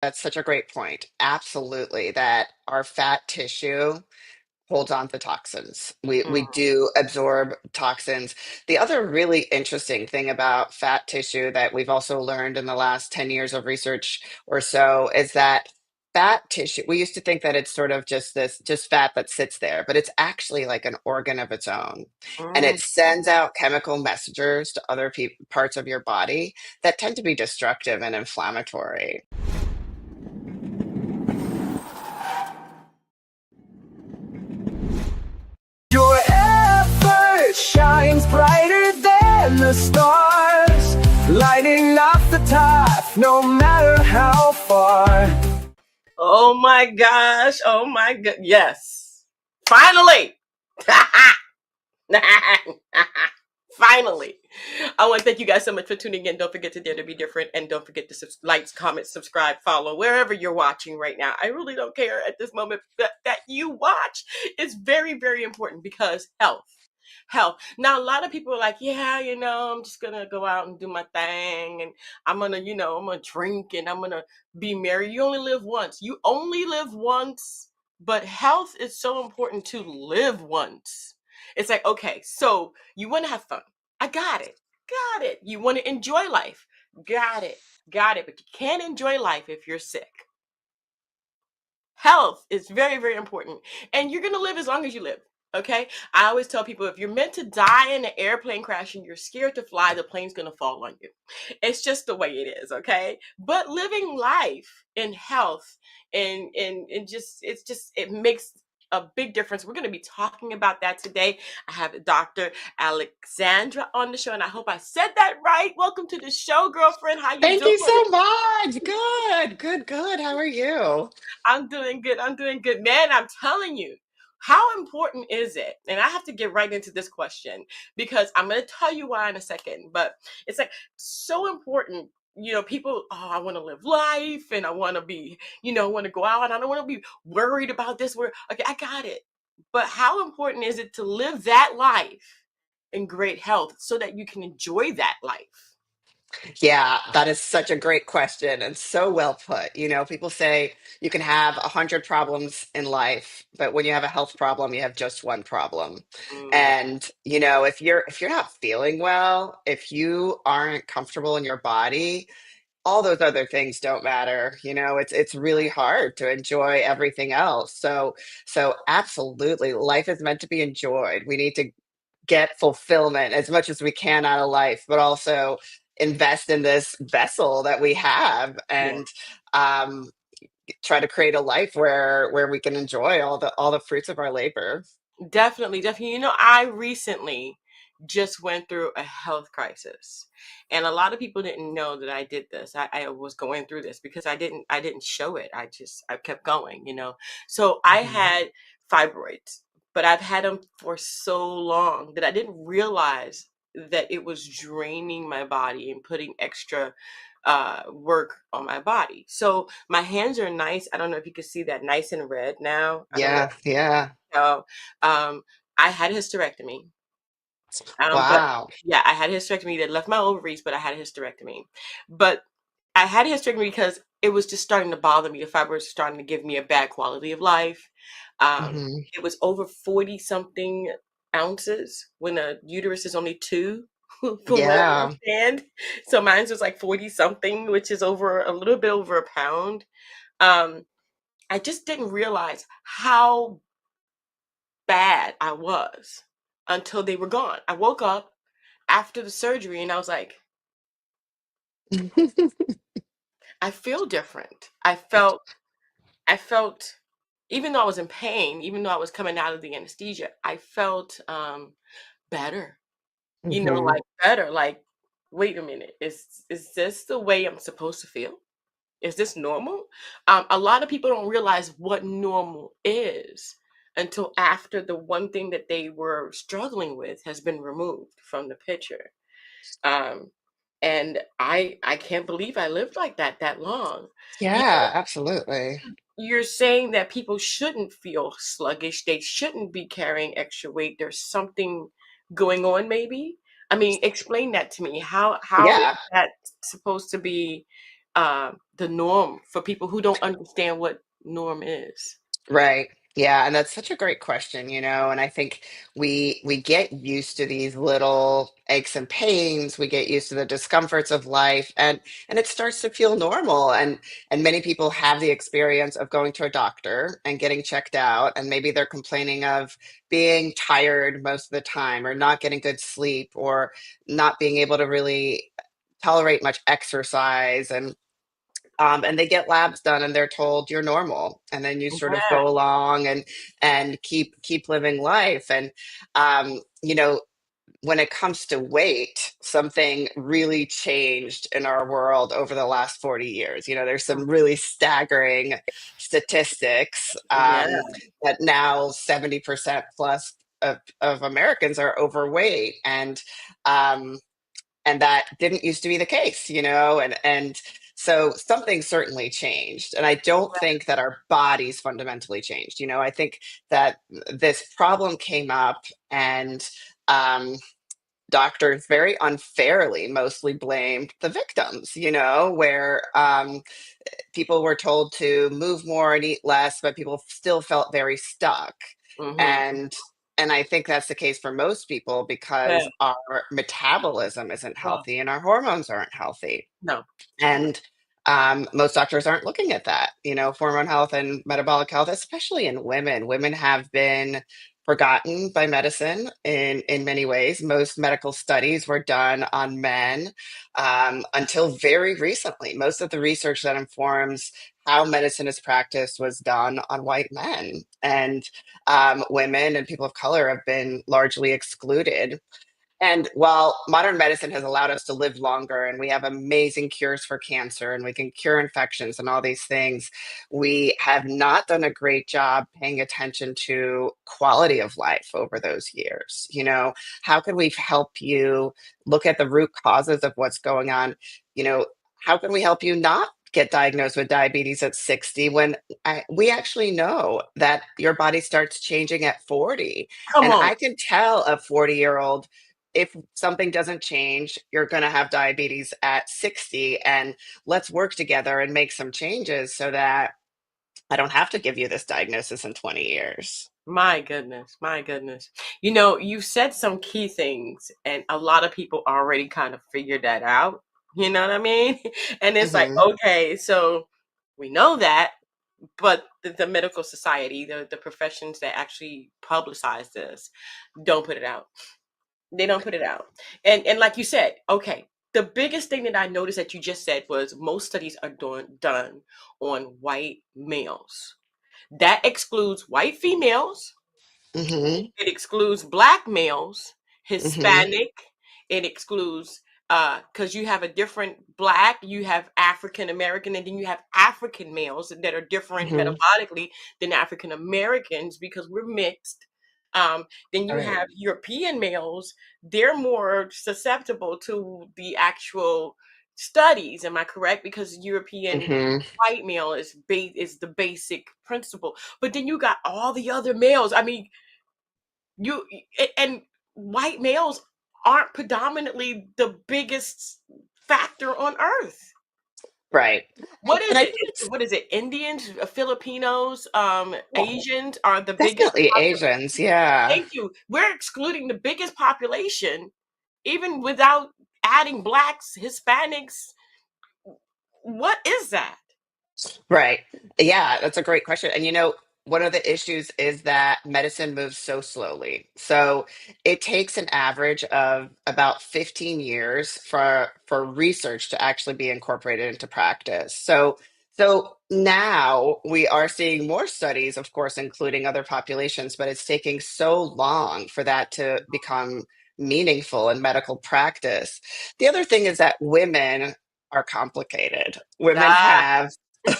That's such a great point. Absolutely, that our fat tissue holds on to toxins. We Mm, do absorb toxins. The other really interesting thing about fat tissue that we've also learned in the last 10 years of research or so is that fat tissue, we used to think that it's sort of just fat that sits there, but it's actually like an organ of its own. And it mm. sends out chemical messengers to other parts of your body that tend to be destructive and inflammatory. Your effort shines brighter than the stars, lighting up the top no matter how far. Oh my gosh. Oh my god. Yes. Finally. Finally. I want to thank you guys so much for tuning in. Don't forget to dare to be different. And don't forget to like, comment, subscribe, follow, wherever you're watching right now. I really don't care at this moment that you watch. It's very, very important because health. Now, a lot of people are like, yeah, I'm just going to go out and do my thing. And I'm going to, I'm going to drink and I'm going to be merry. You only live once. You only live once. But health is so important to live once. It's like, okay, so you want to have fun. I got it. Got it. You want to enjoy life. Got it. Got it. But you can't enjoy life if you're sick. Health is very, very important. And you're going to live as long as you live. Okay. I always tell people if you're meant to die in an airplane crash and you're scared to fly, the plane's going to fall on you. It's just the way it is. Okay. But living life in health and just, it makes a big difference. We're going to be talking about that today. I have Dr. Alexandra on the show, and I hope I said that right. Welcome to the show, girlfriend. How you Thank doing? you so much. Good, good, good. How are you? I'm doing good. I'm doing good. Man, I'm telling you, how important is it? And I have to get right into this question because I'm going to tell you why in a second. But it's like so important. People, oh, I want to live life and I want to be, I want to go out and I don't want to be worried about this. Okay, I got it. But how important is it to live that life in great health so that you can enjoy that life? Yeah, that is such a great question and so well put. People say you can have 100 problems in life, but when you have a health problem, you have just one problem. Mm, And if you're not feeling well, if you aren't comfortable in your body, all those other things don't matter. It's really hard to enjoy everything else. So absolutely, life is meant to be enjoyed. We need to get fulfillment as much as we can out of life, but also invest in this vessel that we have yeah. and um, try to create a life where we can enjoy all the fruits of our labor. Definitely, definitely. I recently just went through a health crisis. And a lot of people didn't know that I did this. I was going through this because I didn't show it. I kept going. So I Mhm. had fibroids, but I've had them for so long that I didn't realize that it was draining my body and putting extra work on my body. So my hands are nice. I don't know if you can see that, nice and red now. I don't know. Yeah, yeah. So, I had a hysterectomy. But Wow. yeah, I had a hysterectomy that left my ovaries, but I had a hysterectomy. But I had a hysterectomy because it was just starting to bother me. The fibroids were starting to give me a bad quality of life. Hmm. It was over 40 something ounces when a uterus is only two, from what I Yeah. understand. So mine was like 40 something, which is over a little bit over a pound. Um, I just didn't realize how bad I was until they were gone. I woke up after the surgery and I was like, I feel different. I felt even though I was in pain, even though I was coming out of the anesthesia, I felt better. Hmm. Like better. Like, wait a minute, is this the way I'm supposed to feel? Is this normal? A lot of people don't realize what normal is until after the one thing that they were struggling with has been removed from the picture. Um, and I can't believe I lived like that long. You Yeah, absolutely. you're saying that people shouldn't feel sluggish. They shouldn't be carrying extra weight. There's something going on, maybe. I mean, explain that to me. How is Yeah. that supposed to be the norm for people who don't understand what norm is. Right. Yeah, and that's such a great question, and I think we get used to these little aches and pains, we get used to the discomforts of life, and it starts to feel normal, and many people have the experience of going to a doctor and getting checked out, and maybe they're complaining of being tired most of the time, or not getting good sleep, or not being able to really tolerate much exercise, and they get labs done and they're told you're normal, and then you sort of Yeah. go along and keep living life. And um, you know when it comes to weight, something really changed in our world over the last 40 years. There's some really staggering statistics, Yeah. that now 70% plus of Americans are overweight, um, and that didn't used to be the case, and so something certainly changed, and I don't think that our bodies fundamentally changed. I think that this problem came up, and um, doctors very unfairly mostly blamed the victims, where people were told to move more and eat less, but people still felt very stuck. Mm-hmm. And I think that's the case for most people, Yeah. because our metabolism isn't Yeah. healthy and our hormones aren't healthy. No. And most doctors aren't looking at that. Hormone health and metabolic health, especially in women. Women have been forgotten by medicine in many ways. Most medical studies were done on men, until very recently. Most of the research that informs how medicine is practiced was done on white men. And women and people of color have been largely excluded. And while modern medicine has allowed us to live longer, and we have amazing cures for cancer, and we can cure infections and all these things, we have not done a great job paying attention to quality of life over those years. How can we help you look at the root causes of what's going on? You know, how can we help you not get diagnosed with diabetes at 60, when we actually know that your body starts changing at 40? Come And on. I can tell a 40-year-old, if something doesn't change, you're going to have diabetes at 60. And let's work together and make some changes so that I don't have to give you this diagnosis in 20 years. My goodness, my goodness. You said some key things, and a lot of people already kind of figured that out. You know what I mean? And it's like, Hmm. okay, so we know that, but the medical society, the professions that actually publicize this, don't put it out. They don't put it out. And like you said, okay, the biggest thing that I noticed that you just said was most studies are done on white males. That excludes white females. Hmm. It excludes black males, Hmm. Hispanic. It excludes because you have a different black, you have African American, and then you have African males that are different Hmm. metabolically than African Americans because we're mixed. Then All you right. have European males; they're more susceptible to the actual studies. Am I correct? Because European Hmm. white male is the basic principle, but then you got all the other males. I mean, you and white males aren't predominantly the biggest factor on earth. Right. What And is I it? think it's What is it? Indians, Filipinos, Asians are the biggest. definitely Asians. Yeah. Thank you. We're excluding the biggest population, even without adding blacks, Hispanics. What is that? Right. Yeah, that's a great question. And one of the issues is that medicine moves so slowly. So it takes an average of about 15 years for research to actually be incorporated into practice. So now we are seeing more studies, of course, including other populations, but it's taking so long for that to become meaningful in medical practice. The other thing is that women are complicated. Women Ah, have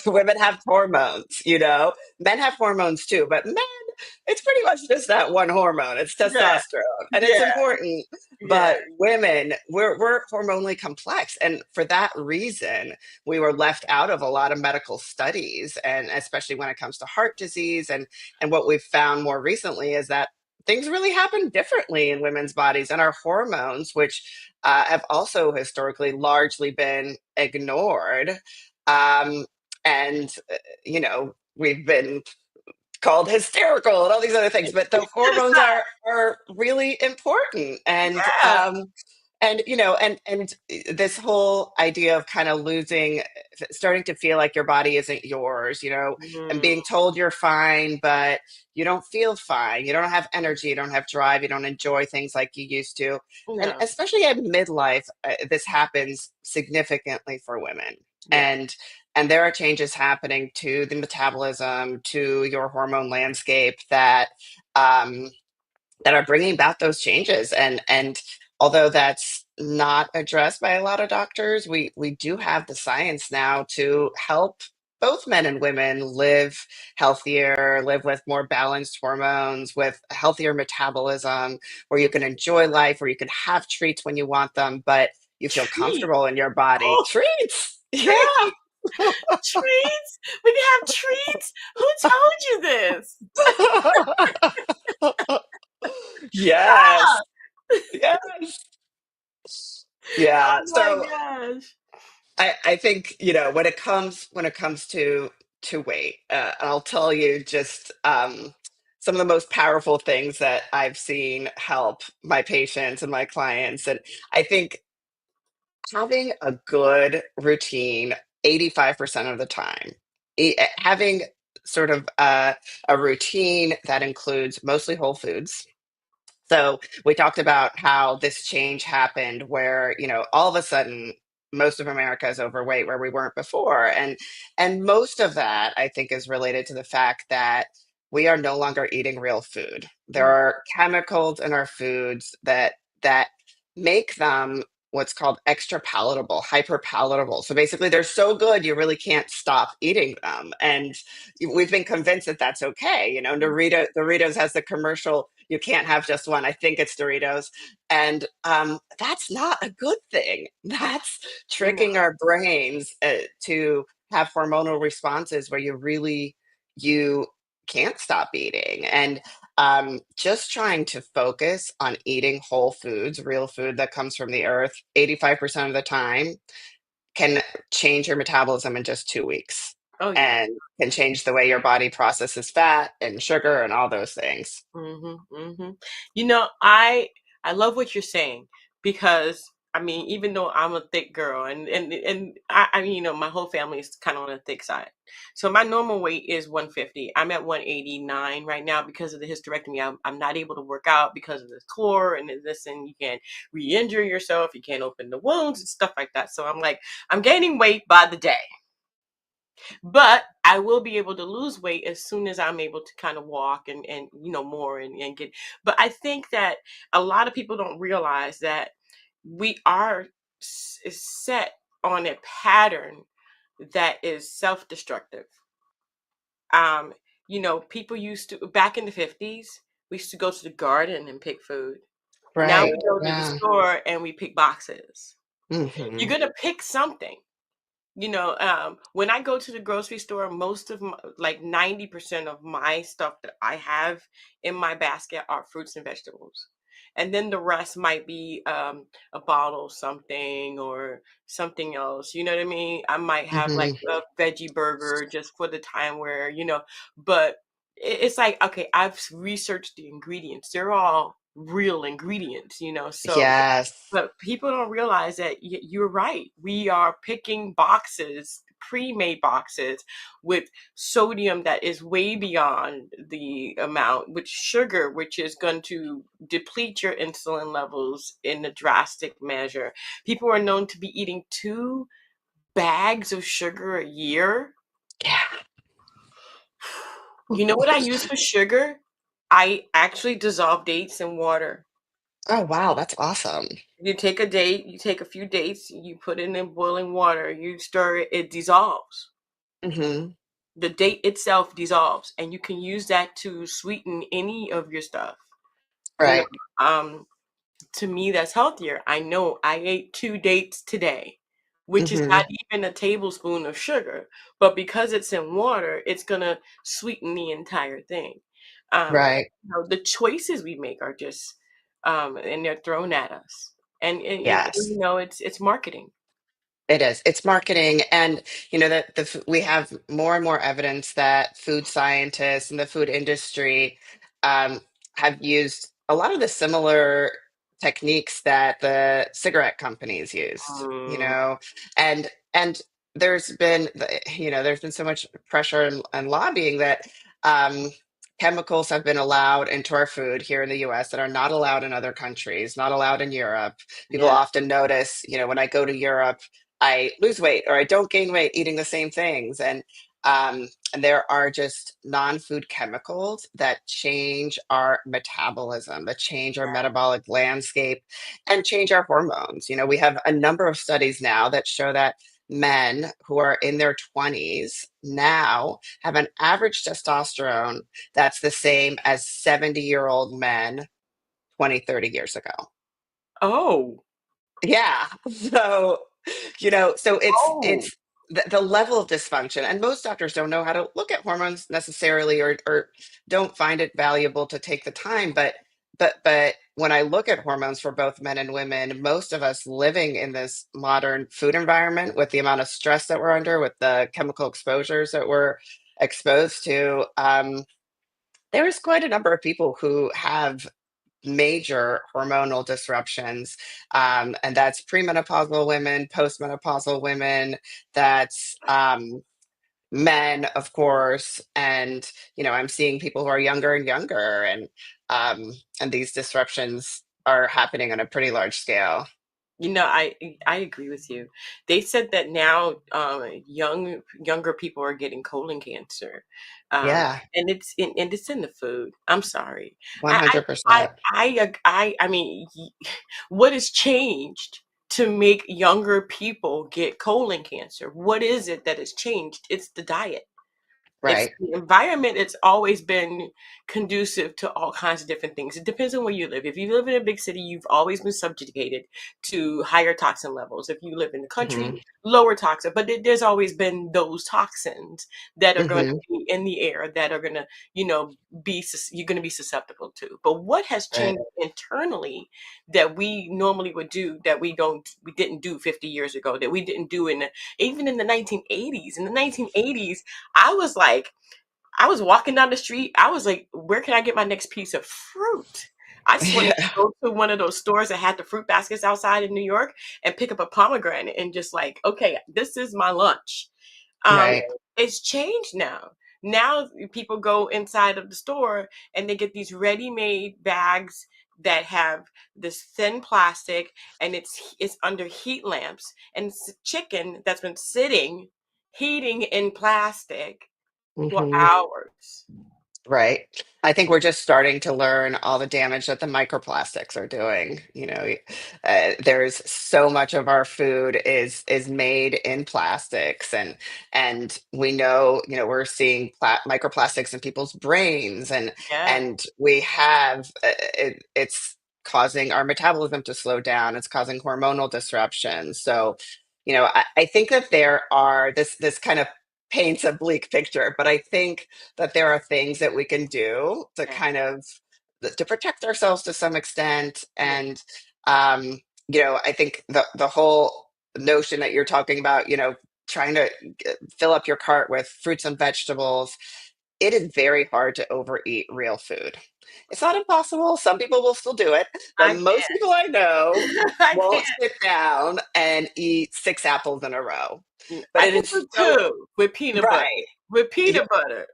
women have hormones, men have hormones too, but men, it's pretty much just that one hormone. It's yeah, testosterone, and it's yeah, important. yeah. But women, we're hormonally complex, and for that reason we were left out of a lot of medical studies, and especially when it comes to heart disease. And what we've found more recently is that things really happen differently in women's bodies, and our hormones, which have also historically largely been ignored, Um, and, we've been called hysterical and all these other things, but the hormones are really important. Yeah. And this whole idea of kind of losing, starting to feel like your body isn't yours, and Mm, being told you're fine, but you don't feel fine. You don't have energy, you don't have drive, you don't enjoy things like you used to. And no. especially at midlife, this happens significantly for women. Yeah. And there are changes happening to the metabolism, to your hormone landscape um, that are bringing about those changes. And although that's not addressed by a lot of doctors, we do have the science now to help both men and women live healthier, live with more balanced hormones, with a healthier metabolism, where you can enjoy life, where you can have treats when you want them, but you feel Treat. comfortable in your body. Oh, Treats! Yeah. treat. Treats. We can have treats. Who told you this? Yes. Yes. Yeah. Oh my So gosh. I think, when it comes to weight, I'll tell you just some of the most powerful things that I've seen help my patients and my clients. And I think having a good routine 85% of the time, having sort of a routine that includes mostly whole foods. So we talked about how this change happened where, all of a sudden most of America is overweight where we weren't before. And most of that I think is related to the fact that we are no longer eating real food. There Mm, are chemicals in our foods that make them what's called extra palatable, hyper palatable. So basically they're so good you really can't stop eating them. And we've been convinced that that's okay. Doritos has the commercial, you can't have just one. I think it's Doritos. And that's not a good thing. That's no. tricking our brains to have hormonal responses where you can't stop eating. And just trying to focus on eating whole foods, real food that comes from the earth, 85% of the time can change your metabolism in just 2 weeks Oh yeah. and can change the way your body processes fat and sugar and all those things. Mm-hmm. I love what you're saying because I mean, even though I'm a thick girl and I mean, my whole family is kind of on the thick side. So my normal weight is 150. I'm at 189 right now because of the hysterectomy. I'm not able to work out because of this core and this, and you can't re-injure yourself. You can't open the wounds and stuff like that. So I'm gaining weight by the day. But I will be able to lose weight as soon as I'm able to kind of walk and more and get. But I think that a lot of people don't realize that we are set on a pattern that is self-destructive. Um, people used to back in the 50s, we used to go to the garden and pick food. Now we Right. go to the Yeah. store and we pick boxes. You're Hmm. gonna pick something. When I go to the grocery store, most of like 90% of my stuff that I have in my basket are fruits and vegetables. And then the rest might be a bottle of something or something else. You know what I mean? I might have like Hmm. a veggie burger just for the time where, but it's like, okay, I've researched the ingredients. They're all real ingredients, so Yes. but people don't realize that you're right. We are picking boxes, pre-made boxes with sodium that is way beyond the amount, with sugar, which is going to deplete your insulin levels in a drastic measure. People are known to be eating 2 bags of sugar a year. Yeah. You know what I use for sugar? I actually dissolve dates in water. Oh, wow. That's awesome. You take a date, you take a few dates, you put it in boiling water, you stir it, it dissolves. Hmm. The date itself dissolves, and you can use that to sweeten any of your stuff. You know, Right. um, to me, that's healthier. I know I ate 2 dates today, which is not Hmm. even a tablespoon of sugar, but because it's in water, it's gonna sweeten the entire thing. Right. The choices we make are just, and they're thrown at us, and Yes. it's marketing. It is. It's marketing, and that we have more and more evidence that food scientists and the food industry um, have used a lot of the similar techniques that the cigarette companies used. Mm, And there's been so much pressure and lobbying that um, chemicals have been allowed into our food here in the U.S. that are not allowed in other countries, not allowed in Europe. People yeah. often notice, when I go to Europe, I lose weight or I don't gain weight eating the same things. And there are just non-food chemicals that change our metabolism, that change our metabolic landscape and change our hormones. We have a number of studies now that show that men who are in their 20s now have an average testosterone that's the same as 70-year-old men 20, 30 years ago. Oh. Yeah. So Oh. it's the level of dysfunction, and most doctors don't know how to look at hormones necessarily, or don't find it valuable to take the time. But when I look at hormones for both men and women, most of us living in this modern food environment with the amount of stress that we're under, with the chemical exposures that we're exposed to, there is quite a number of people who have major hormonal disruptions. And that's premenopausal women, postmenopausal women, that's men, of course. And, I'm seeing people who are younger and younger, and these disruptions are happening on a pretty large scale. I agree with you. They said that now younger people are getting colon cancer, Yeah, and it's in the food. I'm sorry. I 100%. I mean, what has changed to make younger people get colon cancer? What is it that has changed? It's the diet. It's Right. the environment. It's always been conducive to all kinds of different things. It depends on where you live. If you live in a big city, you've always been subjugated to higher toxin levels. If you live in the country, Hmm. lower toxin. But there's always been those toxins that are going to Hmm. be in the air that are going to, you're going to be susceptible to. But what has Right. changed internally that we normally would do that we didn't do 50 years ago, that we didn't do even in the 1980s? In the 1980s, I was like, I was walking down the street. I was like, where can I get my next piece of fruit? I just wanted to Yeah. go to one of those stores that had the fruit baskets outside in New York and pick up a pomegranate and just like, okay, this is my lunch. Um, Right. it's changed now. Now people go inside of the store and they get these ready-made bags that have this thin plastic, and it's under heat lamps, and it's chicken that's been sitting heating in plastic for Hmm. hours. Right. I think we're just starting to learn all the damage that the microplastics are doing. There's so much of our food is made in plastics, and we know, we're seeing microplastics in people's brains, and Yeah, and we have it's causing our metabolism to slow down. It's causing hormonal disruptions. So, I think that there are this kind of paints a bleak picture, but I think that there are things that we can do to yeah, to protect ourselves to some extent. yeah. And I think the whole notion that you're talking about, trying to fill up your cart with fruits and vegetables, it is very hard to overeat real food. It's not impossible. Some people will still do it, but I most people I know can't. I won't can't. sit down and eat six apples in a row. But I it can is do so two with peanut butter. right. With Yeah. peanut butter.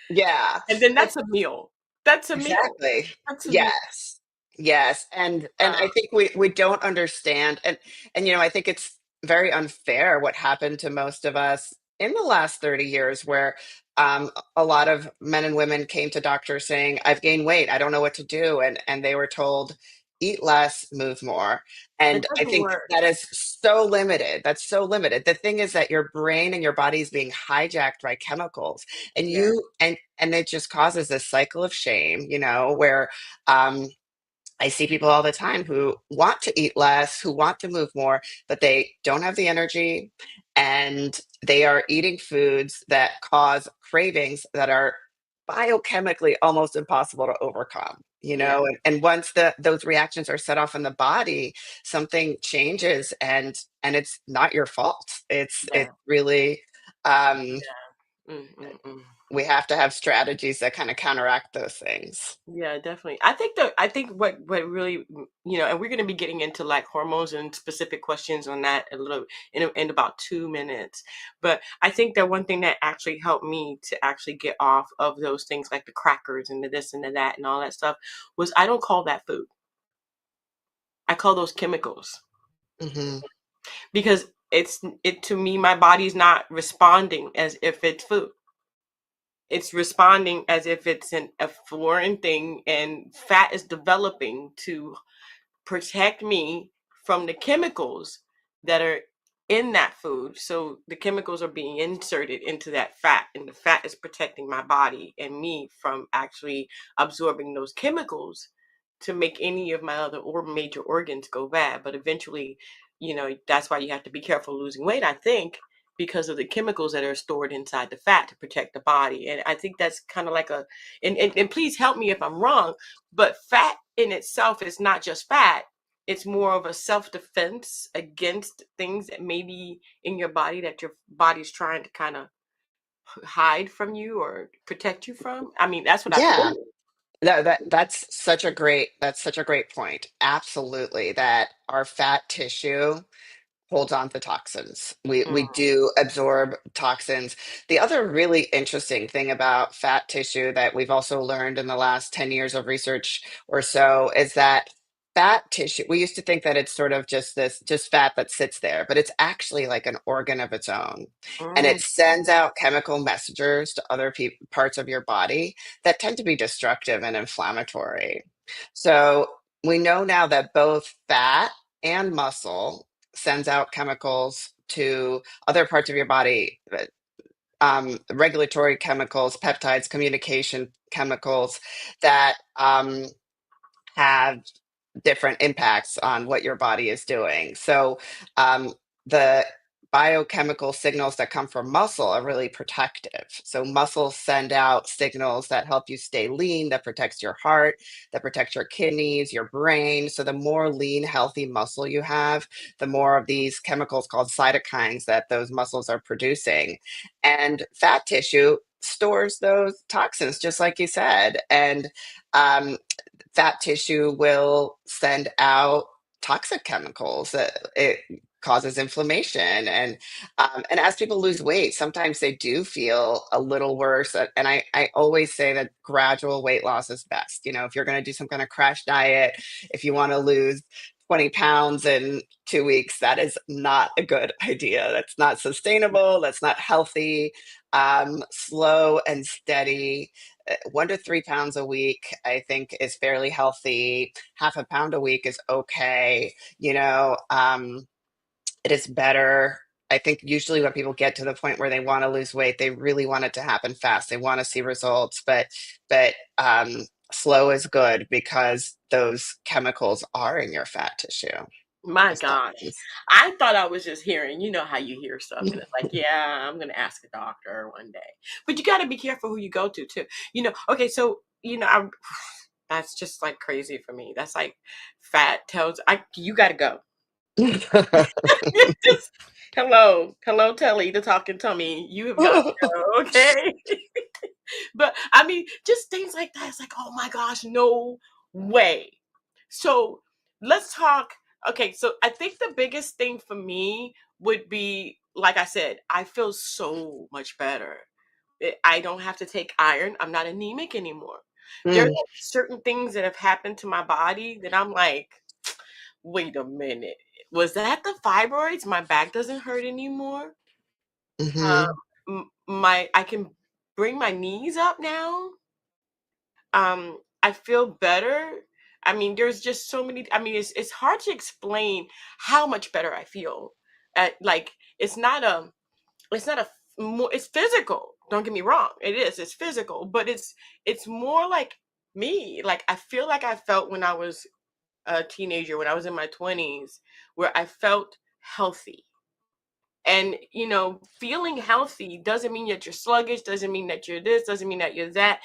Yeah. And then And that's a meal. That's a meal. exactly. That's a meal. Yes. Yes. And Um, I think we don't understand, and I think it's very unfair what happened to most of us in the last 30 years, where a lot of men and women came to doctors saying, I've gained weight, I don't know what to do. And they were told, eat less, move more. it And I doesn't think work. that is so limited. That's so limited. The thing is that your brain and your body is being hijacked by chemicals, and Yeah. and it just causes this cycle of shame, where um, I see people all the time who want to eat less, who want to move more, but they don't have the energy, and they are eating foods that cause cravings that are biochemically almost impossible to overcome. Yeah. and once those reactions are set off in the body, something changes, and it's not your fault. It's Yeah. really, um Mm, mm, mm. we have to have strategies that kind of counteract those things. Yeah, definitely. I think what really, and we're going to be getting into like hormones and specific questions on that a little in about 2 minutes. But I think that one thing that actually helped me to actually get off of those things like the crackers and the this and the that and all that stuff was I don't call that food. I call those chemicals Hmm. because it to me my body's not responding as if it's food. It's responding as if it's a foreign thing, and fat is developing to protect me from the chemicals that are in that food. So the chemicals are being inserted into that fat, and the fat is protecting my body and me from actually absorbing those chemicals to make any of my other or major organs go bad. But eventually, that's why you have to be careful losing weight, I think, because of the chemicals that are stored inside the fat to protect the body. And I think that's kind of like and please help me if I'm wrong, but fat in itself is not just fat. It's more of a self-defense against things that may be in your body that your body's trying to kind of hide from you or protect you from. I mean, that's what I Yeah. feel. No, that's such a great point. Absolutely. That our fat tissue holds on to toxins. We Mm, do absorb toxins. The other really interesting thing about fat tissue that we've also learned in the last 10 years of research or so is that fat tissue, we used to think that it's sort of just fat that sits there, but it's actually like an organ of its own. And mm, it sends out chemical messengers to other parts of your body that tend to be destructive and inflammatory. So we know now that both fat and muscle sends out chemicals to other parts of your body, regulatory chemicals, peptides, communication chemicals that have different impacts on what your body is doing. So the biochemical signals that come from muscle are really protective. So muscles send out signals that help you stay lean, that protects your heart, that protects your kidneys, your brain. So the more lean, healthy muscle you have, the more of these chemicals called cytokines that those muscles are producing. And fat tissue stores those toxins, just like you said. And um, fat tissue will send out toxic chemicals. It causes inflammation, and as people lose weight, sometimes they do feel a little worse. And I always say that gradual weight loss is best. If you're going to do some kind of crash diet, if you want to lose 20 pounds in 2 weeks, that is not a good idea. That's not sustainable. That's not healthy. Slow and steady 1 to 3 pounds a week, I think, is fairly healthy. Half a pound a week is okay. It is better. I think usually when people get to the point where they want to lose weight, they really want it to happen fast. They want to see results, but slow is good because those chemicals are in your fat tissue. my Those gosh. toxins. I thought I was just hearing, how you hear stuff and it's like, yeah, I'm going to ask a doctor one day. But you got to be careful who you go to too. Okay, so, that's just like crazy for me. That's like fat tells you got to go. Just hello, Telly, the talking tummy. You have got to go, okay? But I mean, just things like that. It's like, oh my gosh, no way. So let's talk. Okay, so I think the biggest thing for me would be, like I said, I feel so much better. I don't have to take iron. I'm not anemic anymore. There are Mm, certain things that have happened to my body that I'm like, wait a minute. Was that the fibroids? My back doesn't hurt anymore. mhm, My I can bring my knees up now. I feel better. I mean, there's just so many. I mean, it's hard to explain how much better I feel. Like it's not a more. It's physical. Don't get me wrong. It is. It's physical, but it's more like me. Like I feel like I felt when I was a teenager, when I was in my 20s, where I felt healthy. And, feeling healthy doesn't mean that you're sluggish, doesn't mean that you're this, doesn't mean that you're that.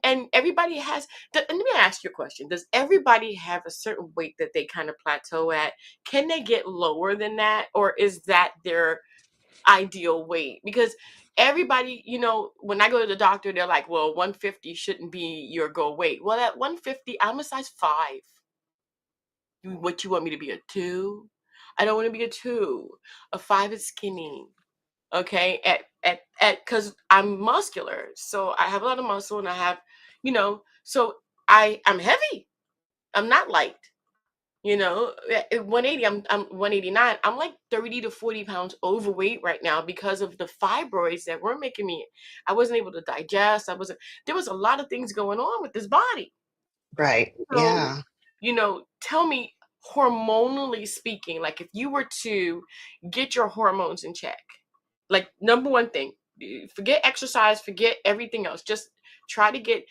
And everybody has, let me ask you a question. Does everybody have a certain weight that they kind of plateau at? Can they get lower than that? Or is that their ideal weight? Because everybody, when I go to the doctor, they're like, well, 150 shouldn't be your goal weight. Well, at 150, I'm a size 5. What, you want me to be a 2? I don't want to be a 2. A 5 is skinny. Okay, at because I'm muscular, so I have a lot of muscle, and I have, so I'm heavy. I'm not light. At 180, I'm 189. I'm like 30 to 40 pounds overweight right now because of the fibroids that were making me. I wasn't able to digest. There was a lot of things going on with this body. Right. So, Yeah. tell me, hormonally speaking, like if you were to get your hormones in check, like number one thing, forget exercise, forget everything else. Just try to get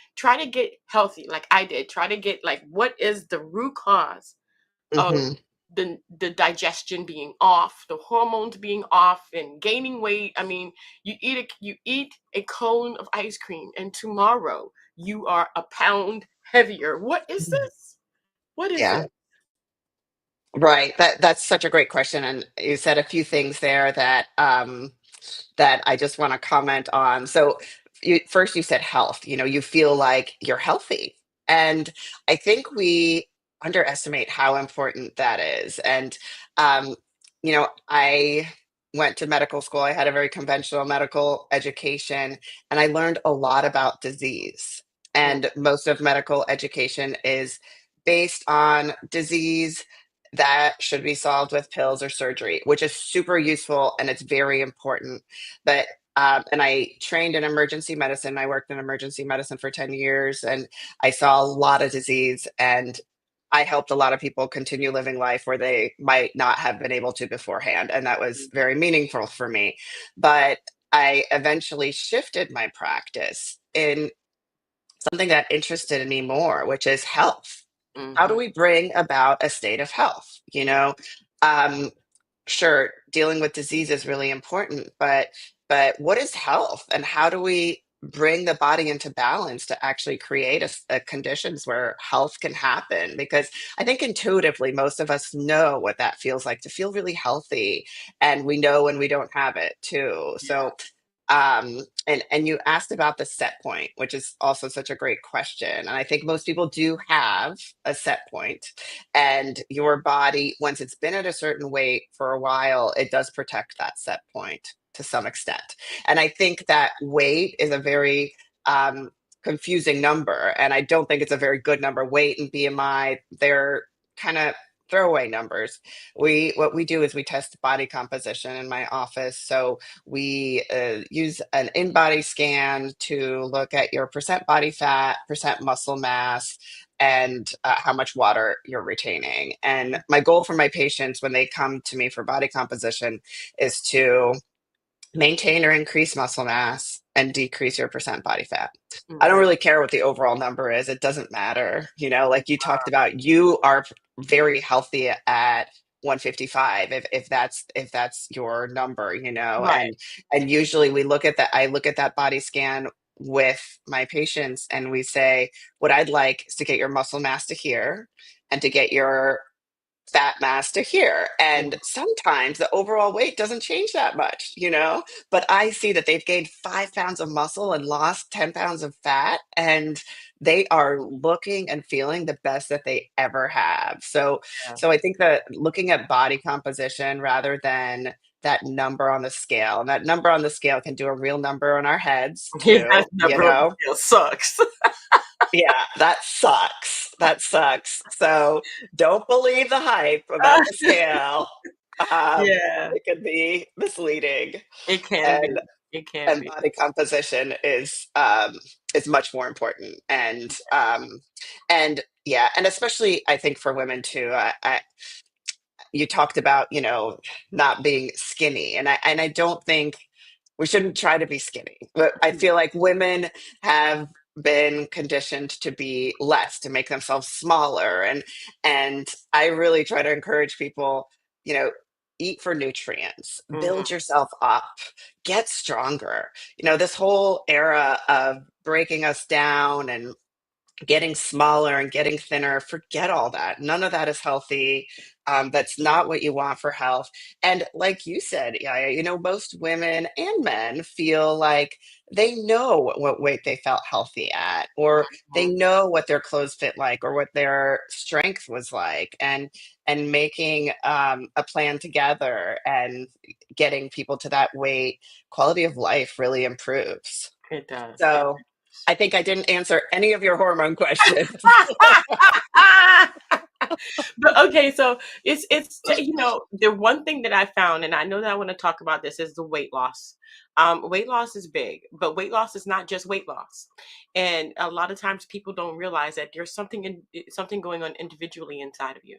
healthy, like I did. Try to get, like, what is the root cause of Hmm. the digestion being off, the hormones being off, and gaining weight. I mean, you eat a cone of ice cream, and tomorrow you are a pound heavier. What is this? What is Yeah. it? Right. That's such a great question. And you said a few things there that I just want to comment on. So first you said health, you feel like you're healthy. And I think we underestimate how important that is. And, I went to medical school. I had a very conventional medical education, and I learned a lot about disease. Mm, And most of medical education is based on disease that should be solved with pills or surgery, which is super useful and it's very important. But and I trained in emergency medicine. I worked in emergency medicine for 10 years, and I saw a lot of disease, and I helped a lot of people continue living life where they might not have been able to beforehand. And that was very meaningful for me. But I eventually shifted my practice in something that interested me more, which is health. How do mhm. we bring about a state of health? Um, sure, dealing with disease is really important, but what is health, and how do we bring the body into balance to actually create a conditions where health can happen? Because I think intuitively most of us know what that feels like to feel really healthy, and we know when we don't have it too. So and you asked about the set point, which is also such a great question. And I think most people do have a set point, and your body, once it's been at a certain weight for a while, it does protect that set point to some extent. And I think that weight is a very confusing number, and I don't think it's a very good number. Weight and BMI, they're kind of throwaway numbers. What we do is we test body composition in my office. So we use an in body scan to look at your percent body fat, percent muscle mass, and how much water you're retaining. And my goal for my patients when they come to me for body composition is to maintain or increase muscle mass and decrease your percent body fat. I don't Mhm. really care what the overall number is. It doesn't matter. Like you talked about, you are very healthy at 155 if that's your number, Right. and usually I look at that body scan with my patients, and we say what I'd like is to get your muscle mass to here and to get your fat mass to here. And Mhm. sometimes the overall weight doesn't change that much, but I see that they've gained 5 pounds of muscle and lost 10 pounds of fat, and they are looking and feeling the best that they ever have. So, Yeah. so I think that looking at body composition rather than that number on the scale, and that number on the scale can do a real number on our heads Yeah, too, that road still sucks. yeah, that sucks. That sucks. So don't believe the hype about the scale. Yeah, It can be misleading, it can and be. It can and be. body composition is much more important. And yeah, and especially I think for women too. You talked about not being skinny, and I don't think we shouldn't try to be skinny, but I feel like women have been conditioned to be less, to make themselves smaller, and I really try to encourage people, you know eat for nutrients, Mhm. build yourself up, get stronger. This whole era of breaking us down and getting smaller and getting thinner, forget all that. None of that is healthy. That's not what you want for health. And like you said, yeah, most women and men feel like they know what weight they felt healthy at, or they Mhm. know what their clothes fit like, or what their strength was like, and making a plan together and getting people to that weight, quality of life really improves. It does. It So I think I didn't answer any of your hormone questions. But okay, so the one thing that I found, and I know that I want to talk about this, is the weight loss. Weight loss is big, but weight loss is not just weight loss, and a lot of times people don't realize that there's something going on individually inside of you.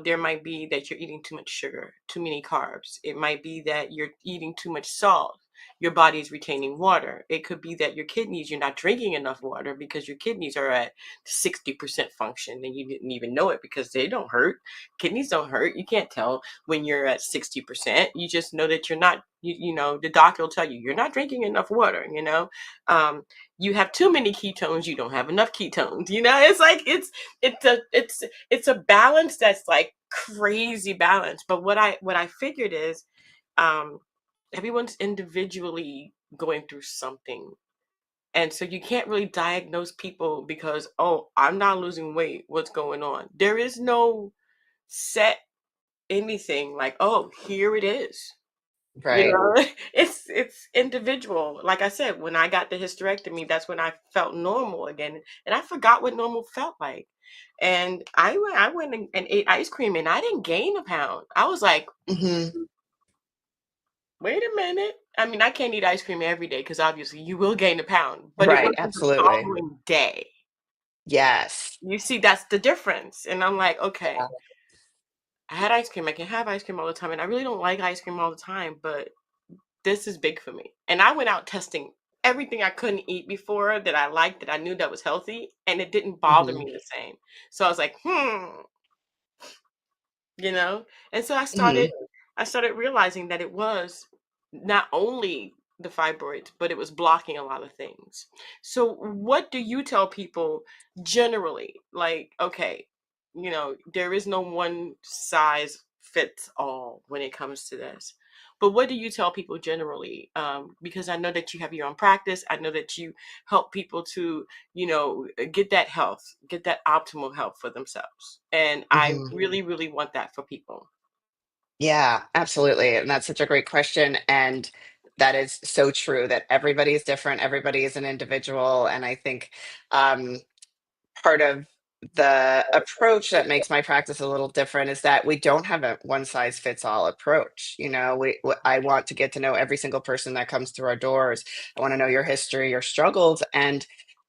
There might be that you're eating too much sugar, too many carbs. It might be that you're eating too much salt. Your body is retaining water. It could be that your kidneys, you're not drinking enough water because your kidneys are at 60% function and you didn't even know it because they don't hurt. Kidneys don't hurt. You can't tell when you're at 60%. You just know that you're not, the doctor will tell you're not drinking enough water, you have too many ketones, you don't have enough ketones. It's like it's a balance that's like crazy balance. But what I figured is everyone's individually going through something, and so you can't really diagnose people because, oh, I'm not losing weight. What's going on? There is no set anything like, oh, here it is. Right. It's individual. Like I said, when I got the hysterectomy, that's when I felt normal again. And I forgot what normal felt like. And I went and ate ice cream and I didn't gain a pound. I was like, Hmm. wait a minute. I mean, I can't eat ice cream every day because obviously you will gain a pound, but it Right. wasn't the Absolutely. following day. Yes. You see, that's the difference. And I'm like, Yeah. okay, I had ice cream. I can have ice cream all the time. And I really don't like ice cream all the time, but this is big for me. And I went out testing everything I couldn't eat before that I liked, that I knew that was healthy, and it didn't bother Hmm. me the same. So I was like, you know? And so I Hmm. started I started realizing that it was not only the fibroids, but it was blocking a lot of things. So what do you tell people generally? Like, okay, there is no one size fits all when it comes to this. But what do you tell people generally? Because I know that you have your own practice. I know that you help people to get that health, get that optimal health for themselves. And I Hmm. really, really want that for people. Yeah, absolutely. And that's such a great question. And that is so true that everybody is different. Everybody is an individual. And I think um, part of the approach that makes my practice a little different is that we don't have a one size fits all approach. I want to get to know every single person that comes through our doors. I want to know your history, your struggles, and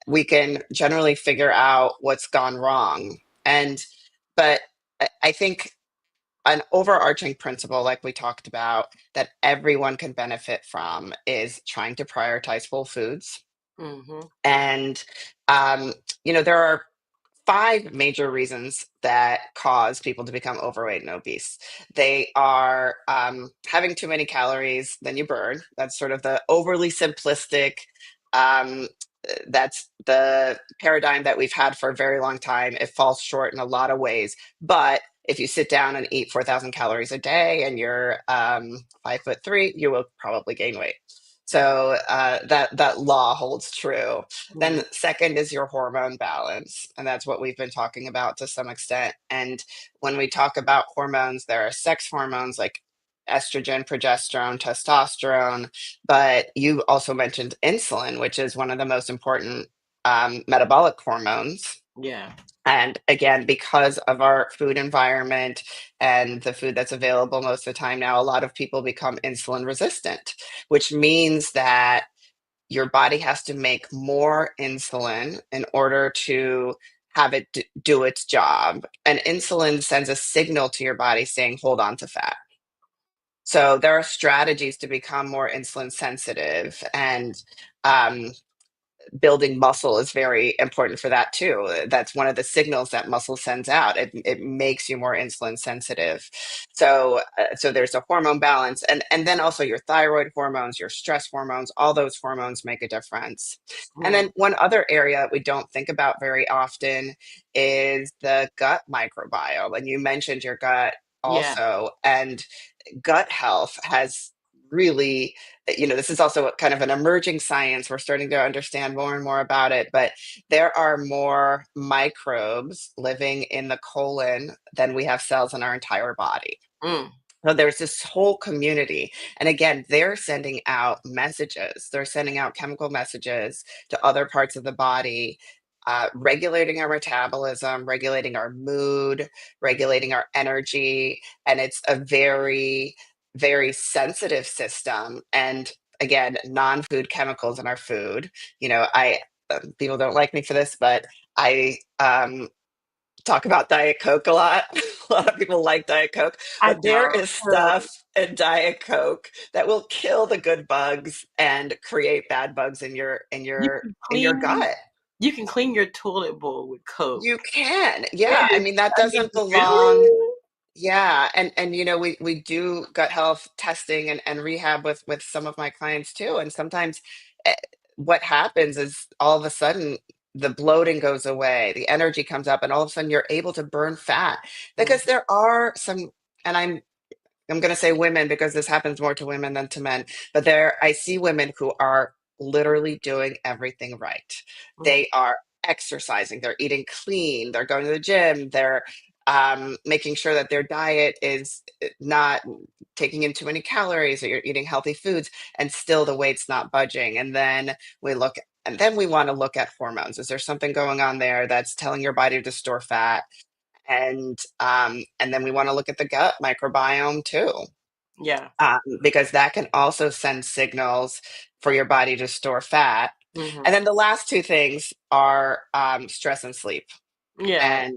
we can generally figure out what's gone wrong. But I think an overarching principle, like we talked about, that everyone can benefit from is trying to prioritize whole foods. Hmm. And, um, there are five major reasons that cause people to become overweight and obese. They are having too many calories than you burn. That's sort of the overly simplistic. Um, that's the paradigm that we've had for a very long time. It falls short in a lot of ways. But if you sit down and eat 4,000 calories a day and you're 5'3", you will probably gain weight. So that law holds true. Hmm. Then second is your hormone balance, and that's what we've been talking about to some extent. And when we talk about hormones, there are sex hormones like estrogen, progesterone, testosterone, but you also mentioned insulin, which is one of the most important metabolic hormones. Yeah. And again, because of our food environment and the food that's available most of the time now, a lot of people become insulin resistant, which means that your body has to make more insulin in order to have it do its job. And insulin sends a signal to your body saying, hold on to fat. So there are strategies to become more insulin sensitive. And um, building muscle is very important for that too. That's one of the signals that muscle sends out. It makes you more insulin sensitive. So there's a hormone balance, and then also your thyroid hormones, your stress hormones, all those hormones make a difference. And Mm. then one other area we don't think about very often is the gut microbiome. And you mentioned your gut Yeah. also, and gut health has really, this is also kind of an emerging science. We're starting to understand more and more about it, but there are more microbes living in the colon than we have cells in our entire body. Mm. So there's this whole community. And again, they're sending out messages. They're sending out chemical messages to other parts of the body, regulating our metabolism, regulating our mood, regulating our energy. And it's a very, very sensitive system. And again, non-food chemicals in our food. People don't like me for this, but I talk about Diet Coke a lot. A lot of people like Diet Coke, I but there don't. is stuff in Diet Coke that will kill the good bugs and create bad bugs in your in You your can in your clean gut. you can clean your toilet bowl with Coke. You can. It Yeah, I is, mean that I mean, doesn't belong. really? Yeah, and we do gut health testing and rehab with some of my clients too. And sometimes eh, what happens is all of a sudden the bloating goes away, the energy comes up, and all of a sudden you're able to burn fat Mm. because there are some, and I'm going to say women because this happens more to women than to men, but I see women who are literally doing everything right. Mm. They are exercising, they're eating clean, they're going to the gym, they're making sure that their diet is not taking in too many calories, or you're eating healthy foods, and still the weight's not budging. And then we want to look at hormones. Is there something going on there that's telling your body to store fat? And then we want to look at the gut microbiome too, Yeah. because that can also send signals for your body to store fat. Hmm. And then the last two things are stress and sleep. Yeah.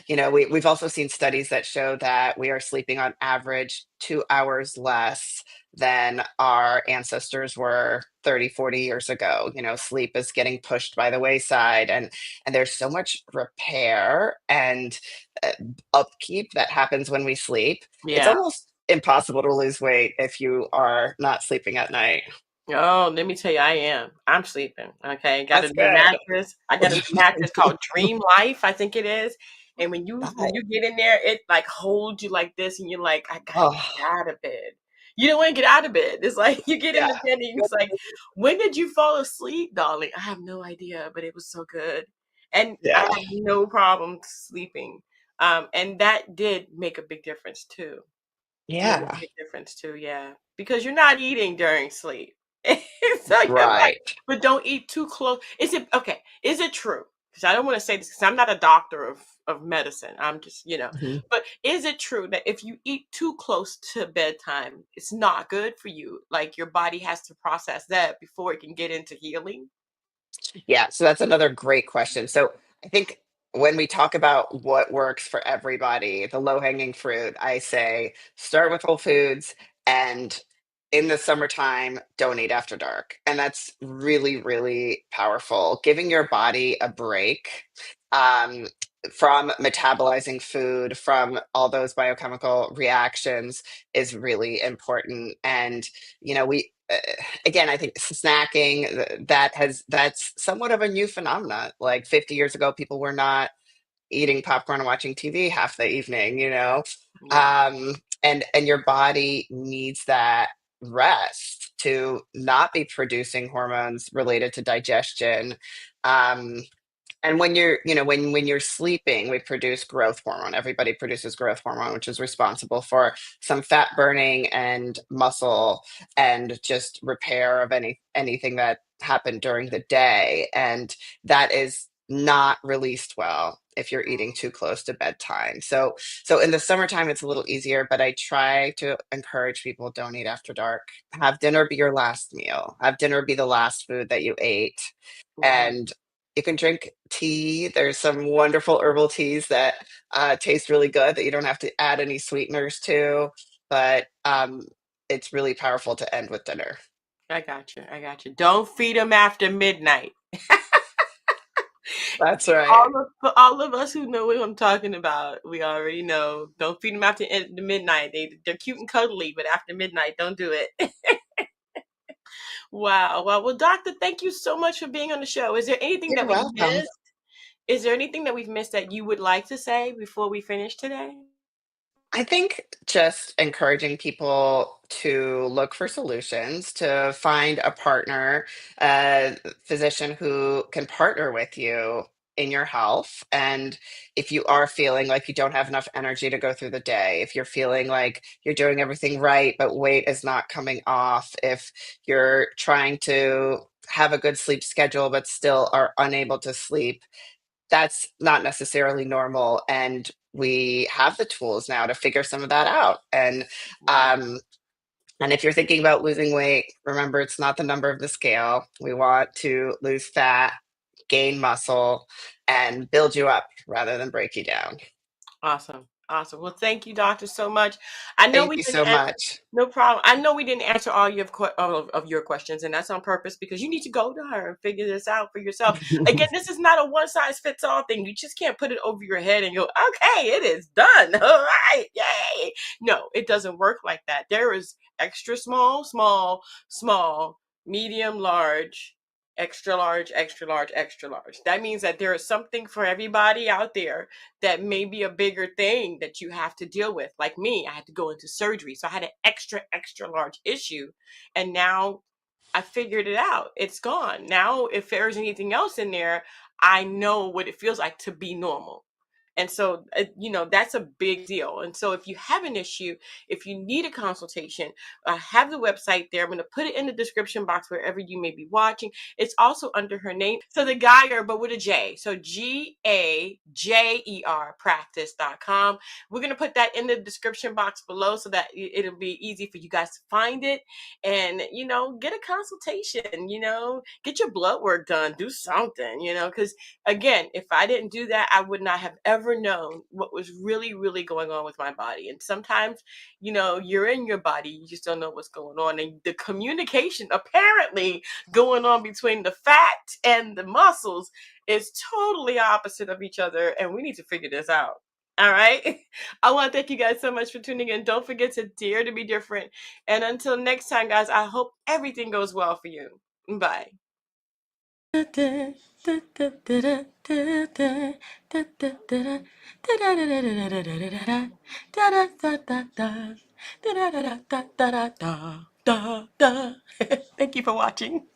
And we've also seen studies that show that we are sleeping on average 2 hours less than our ancestors were 30, 40 years ago. Sleep is getting pushed by the wayside, and there's so much repair and uh, upkeep that happens when we sleep. It's Yeah. almost impossible to lose weight if you are not sleeping at night. Oh, let me tell you, I am. I'm sleeping. Okay. Got a That's new good. mattress. I got a new mattress called Dream Life, I think it is. And when Right. you get in there, it like holds you like this, and you're like, I gotta Oh, get out of bed. You don't want to get out of bed. It's like you get in yeah. the bed and it's like, when did you fall asleep, darling? I have no idea, but it was so good. And I Yeah. had no problem sleeping. And that did make a big difference too. Made a Yeah. big difference too, yeah. Because you're not eating during sleep. So you're like, Right. but don't eat too close. Is it okay? Is it true? Because I don't want to say this because I'm not a doctor of medicine. I'm just, Mhm. but is it true that if you eat too close to bedtime, it's not good for you? Like your body has to process that before it can get into healing? Yeah, so that's another great question. So I think when we talk about what works for everybody, the low-hanging fruit, I say start with whole foods, and in the summertime, don't eat after dark. And that's really, really powerful. Giving your body a break um, from metabolizing food, from all those biochemical reactions is really important. And, we again, I think snacking that's somewhat of a new phenomenon. Like 50 years ago, people were not eating popcorn and watching TV half the evening, Yeah. um, and your body needs that rest to not be producing hormones related to digestion. Um, and when you're sleeping, we produce growth hormone. Everybody produces growth hormone, which is responsible for some fat burning and muscle and just repair of anything that happened during the day. And that is not released well if you're eating too close to bedtime. So in the summertime it's a little easier, but I try to encourage people, don't eat after dark. Have dinner be your last meal. Have dinner be the last food that you ate, Mhm. and you can drink tea. There's some wonderful herbal teas that taste really good that you don't have to add any sweeteners to, but it's really powerful to end with dinner. I got you. I got you. Don't feed them after midnight. That's right. For all of us who know what I'm talking about, we already know. Don't feed them after the midnight. They're cute and cuddly, but after midnight, don't do it. Wow. Well, doctor, thank you so much for being on the show. Is there anything You're that we welcome. missed? Is there anything that we've missed that you would like to say before we finish today? I think just encouraging people to look for solutions, to find a partner, a physician who can partner with you in your health. And if you are feeling like you don't have enough energy to go through the day, if you're feeling like you're doing everything right, but weight is not coming off, if you're trying to have a good sleep schedule, but still are unable to sleep, that's not necessarily normal. And we have the tools now to figure some of that out. Wow. Um, and if you're thinking about losing weight, remember it's not the number of the scale. We want to lose fat, gain muscle, and build you up rather than break you down. Awesome. Awesome. Well, thank you, doctor, so much. I know Thank we you didn't so answer, much. no problem. I know we didn't answer all of your questions, and that's on purpose because you need to go to her and figure this out for yourself. Again, this is not a one size fits all thing. You just can't put it over your head and go, okay, it is done. All right. Yay. No, it doesn't work like that. There is extra small, small, small, medium, large, extra large, extra large, extra large. That means that there is something for everybody out there that may be a bigger thing that you have to deal with. Like me, I had to go into surgery. So I had an extra, extra large issue. And now I figured it out. It's gone. Now, if there's anything else in there, I know what it feels like to be normal. And so, that's a big deal. And so, if you have an issue, if you need a consultation, I have the website there. I'm going to put it in the description box wherever you may be watching. It's also under her name. So, the Gajer, but with a J. So, GAJER practice.com. We're going to put that in the description box below so that it'll be easy for you guys to find it and, get a consultation, get your blood work done, do something, because again, if I didn't do that, I would not have ever known what was really, really going on with my body. And sometimes, you're in your body, you just don't know what's going on. And the communication apparently going on between the fat and the muscles is totally opposite of each other. And we need to figure this out. All right. I want to thank you guys so much for tuning in. Don't forget to dare to be different. And until next time, guys, I hope everything goes well for you. Bye. Thank you for watching.